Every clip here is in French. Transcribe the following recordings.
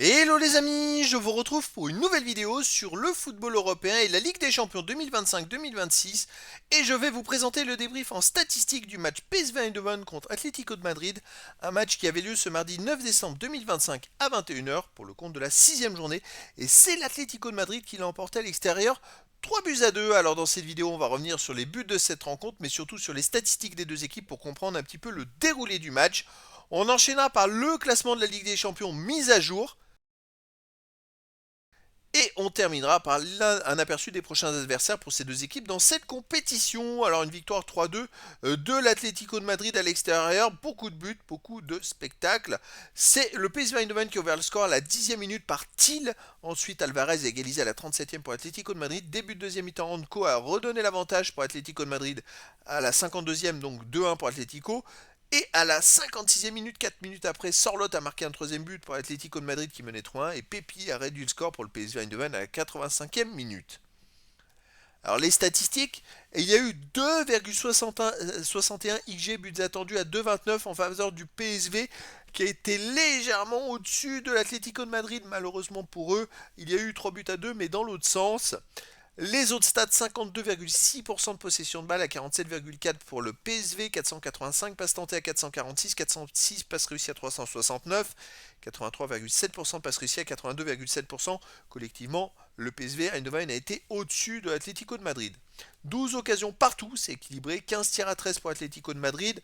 Hello les amis, je vous retrouve pour une nouvelle vidéo sur le football européen et la Ligue des Champions 2025-2026 et je vais vous présenter le débrief en statistique du match PSV Eindhoven contre Atlético de Madrid, un match qui avait lieu ce mardi 9 décembre 2025 à 21h pour le compte de la 6e journée et c'est l'Atlético de Madrid qui l'a emporté à l'extérieur 3 buts à 2. Alors dans cette vidéo on va revenir sur les buts de cette rencontre mais surtout sur les statistiques des deux équipes pour comprendre un petit peu le déroulé du match. On enchaînera par le classement de la Ligue des Champions mis à jour. Et on terminera par un aperçu des prochains adversaires pour ces deux équipes dans cette compétition. Alors une victoire 3-2 de l'Atlético de Madrid à l'extérieur, beaucoup de buts, beaucoup de spectacles. C'est le PSV Eindhoven qui a ouvert le score à la 10e minute par Thiel. Ensuite Alvarez a égalisé à la 37e pour l'Atlético de Madrid. Début de deuxième mi-temps, Anco a redonné l'avantage pour l'Atlético de Madrid à la 52e, donc 2-1 pour l'Atlético. Et à la 56e minute, 4 minutes après, Sorloth a marqué un troisième but pour l'Atlético de Madrid qui menait 3-1 et Pepi a réduit le score pour le PSV Eindhoven à la 85e minute. Alors les statistiques, il y a eu 2,61 XG buts attendus à 2,29 en faveur du PSV qui a été légèrement au-dessus de l'Atlético de Madrid. Malheureusement pour eux, il y a eu 3 buts à 2 mais dans l'autre sens. Les autres stats, 52,6% de possession de balle à 47,4% pour le PSV, 485 passes tentées à 446, 406 passes réussies à 369, 83,7% de passes réussies à 82,7%. Collectivement, le PSV Eindhoven a été au-dessus de l'Atlético de Madrid. 12 occasions partout, c'est équilibré, 15 tirs à 13 pour l'Atlético de Madrid,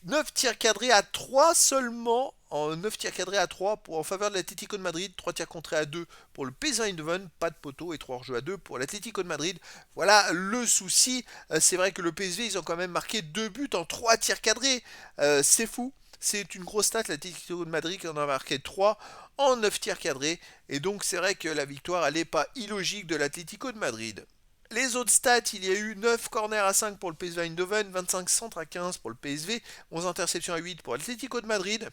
9 tirs cadrés à 3 seulement, en 9 tirs cadrés à 3 pour, en faveur de l'Atlético de Madrid, 3 tirs contrés à 2 pour le PSV Eindhoven, pas de poteau et 3 hors-jeu à 2 pour l'Atlético de Madrid. Voilà le souci, c'est vrai que le PSV ils ont quand même marqué 2 buts en 3 tirs cadrés, c'est fou. C'est une grosse stat, l'Atlético de Madrid qui en a marqué 3 en 9 tirs cadrés. Et donc c'est vrai que la victoire elle n'est pas illogique de l'Atlético de Madrid. Les autres stats, il y a eu 9 corners à 5 pour le PSV Eindhoven, 25 centres à 15 pour le PSV, 11 interceptions à 8 pour l'Atlético de Madrid,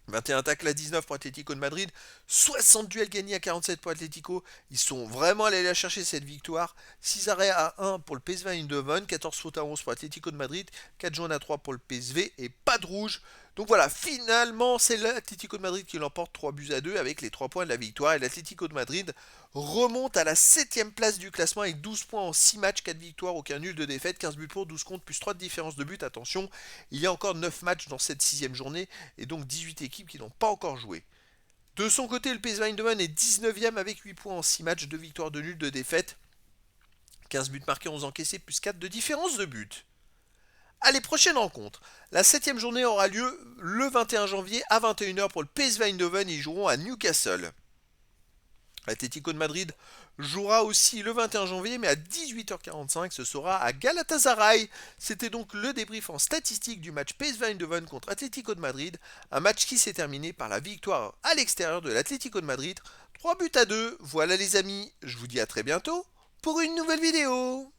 21 tacles à 19 pour Atlético de Madrid, 60 duels gagnés à 47 pour Atlético. Ils sont vraiment allés la chercher cette victoire. 6 arrêts à 1 pour le PSV Eindhoven, 14 fautes à 11 pour Atlético de Madrid, 4 jaunes à 3 pour le PSV et pas de rouge. Donc voilà, finalement, c'est l'Atlético de Madrid qui l'emporte 3 buts à 2 avec les 3 points de la victoire. Et l'Atlético de Madrid remonte à la 7ème place du classement avec 12 points en 6 matchs, 4 victoires, aucun nul de défaite, 15 buts pour, 12 contre, plus 3 de différence de but. Attention, il y a encore 9 matchs dans cette 6ème journée et donc 18 équipes qui n'ont pas encore joué. De son côté, le PSV Eindhoven est 19ème avec 8 points en 6 matchs, 2 victoires, 2 nuls, de défaite, 15 buts marqués, 11 encaissés, plus 4 de différence de but. Allez, prochaine rencontre. La 7ème journée aura lieu le 21 janvier à 21h pour le PSV Eindhoven. Ils joueront à Newcastle. L'Atlético de Madrid jouera aussi le 21 janvier, mais à 18h45, ce sera à Galatasaray. C'était donc le débrief en statistique du match PSV Eindhoven contre Atlético de Madrid, un match qui s'est terminé par la victoire à l'extérieur de l'Atlético de Madrid, 3 buts à 2. Voilà les amis, je vous dis à très bientôt pour une nouvelle vidéo.